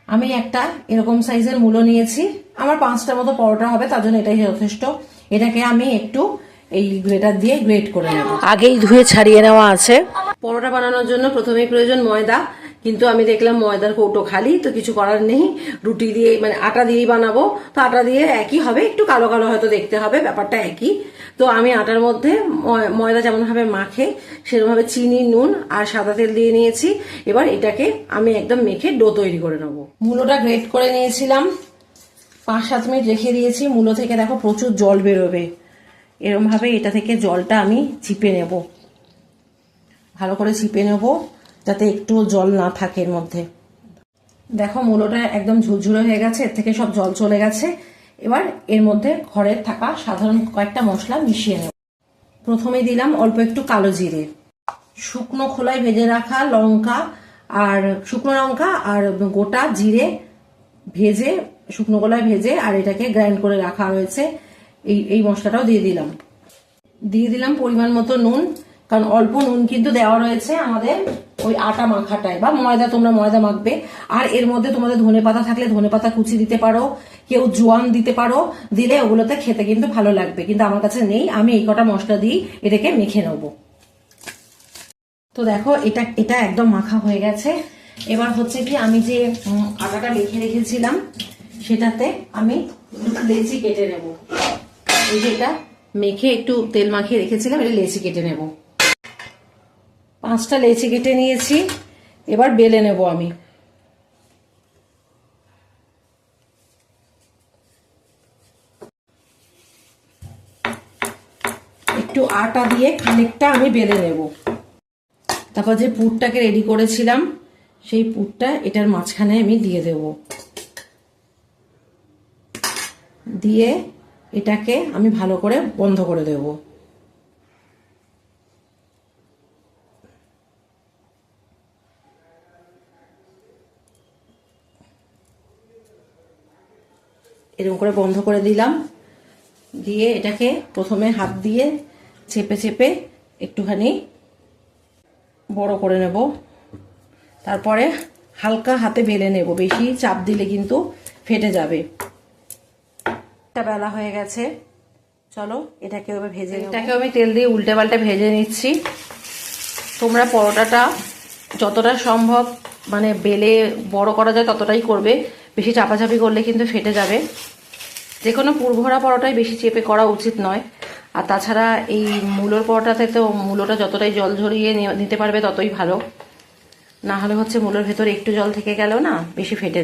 আমি একটা এরকম সাইজের মূলো নিয়েছি, আমার 5টার মতো পরোটা হবে, তার জন্য এটাই যথেষ্ট। এটাকে আমি একটু এই গ্রেটার দিয়ে গ্রেট করে নেব। আগেই ধুয়ে ছাড়িয়ে নেওয়া আছে। পরোটা বানানোর জন্য প্রথমেই প্রয়োজন ময়দা, কিন্তু আমি দেখলাম ময়দার কৌটো খালি, তো কিছু করার নেই, রুটি দিয়ে মানে আটা দিয়েই বানাবো। তো আটা দিয়ে একই হবে, একটু কালো কালো হয়তো দেখতে হবে, ব্যাপারটা একই। তো আমি আটার মধ্যে ময়দা যেমন ভাবে মাখে সেরকম ভাবে চিনি, নুন আর সাদা তেল দিয়ে নিয়েছি। এবার এটাকে আমি একদম মেখে ডো তৈরি করে নেবো। মূলোটা গ্রেট করে নিয়েছিলাম, 5-7 মিনিট রেখে দিয়েছি। মূলো থেকে দেখো প্রচুর জল বেরোবে, এরকম ভাবে এটা থেকে জলটা আমি চিপে নেব, ভালো করে চিপে নেব যাতে একটু জল না থাকে এর মধ্যে। দেখো মূলোটা একদম ঝুরঝুরে হয়ে গেছে, এর থেকে সব জল চলে গেছে। এবার এর মধ্যে ঘরের থাকা সাধারণ কয়েকটা মশলা মিশিয়ে নেব। প্রথমে দিলাম অল্প একটু কালো জিরে, শুকনো খোলায় ভেজে রাখা লঙ্কা আর শুকনো লঙ্কা আর গোটা জিরে ভেজে, শুকনো খোলায় ভেজে আর এটাকে গ্রাইন্ড করে রাখা হয়েছে, এই মশলাটাও দিয়ে দিলাম। দিয়ে দিলাম পরিমাণ মতো নুন, কারণ অল্প নুন কিন্তু দেওয়া রয়েছে আমাদের ওই আটা মাখাটায়, বা ময়দা তোমরা ময়দা মাখবে। আর এর মধ্যে তোমাদের ধনেপাতা থাকলে ধনেপাতা কুচি দিতে পারো, কেউ জোয়ান দিতে পারো, দিলে ওগুলোতে খেতে কিন্তু ভালো লাগবে, কিন্তু আমার কাছে নেই। আমি এই কটা মশলা দিয়ে এটাকে মেখে নেবো। তো দেখো এটা একদম মাখা হয়ে গেছে। এবার হচ্ছে কি, আমি যে আটাটা মেখে রেখেছিলাম সেটাতে আমি লেচি কেটে নেব। এই যে এটা মেখে একটু তেল মাখিয়ে রেখেছিলাম, এটা লেচি কেটে নেব। 5টা লেচি কেটে নিয়েছি, এবার বেলে নেব আমি। একটু আটা দিয়ে খানিকটা আমি বেলে নেব। তারপর যে পুরটাকে রেডি করেছিলাম সেই পুরটা এটার মাঝখানে আমি দিয়ে দেব, দিয়ে এটাকে আমি ভালো করে বন্ধ করে দেব। এরকম করে বন্ধ করে দিলাম, দিয়ে এটাকে প্রথমে হাত দিয়ে চেপে চেপে একটুখানি বড় করে নেব, তারপরে হালকা হাতে বেলে নেব, বেশি চাপ দিলে কিন্তু ফেটে যাবে। একটা বেলা হয়ে গেছে, চলো এটাকে এবার ভেজে নেব। এটাকে আমি তেল দিয়ে উল্টে পাল্টে ভেজে নিচ্ছি। তোমরা পরোটাটা যতটা সম্ভব মানে বেলে বড় করা যায় ততটাই করবে, বেশি চাপাচাপি করলে কিন্তু ফেটে যাবে। যে কোনো পুরভরা পরোটাই বেশি চেপে করা উচিত নয়। আর তাছাড়া এই মূলোর পরোটাতে তো মূলোটা যতটাই জল ঝরিয়ে নিতে পারবে ততই ভালো, না হলে হচ্ছে মূলোর ভেতরে একটু জল থেকে গেলেও না বেশি ফেটে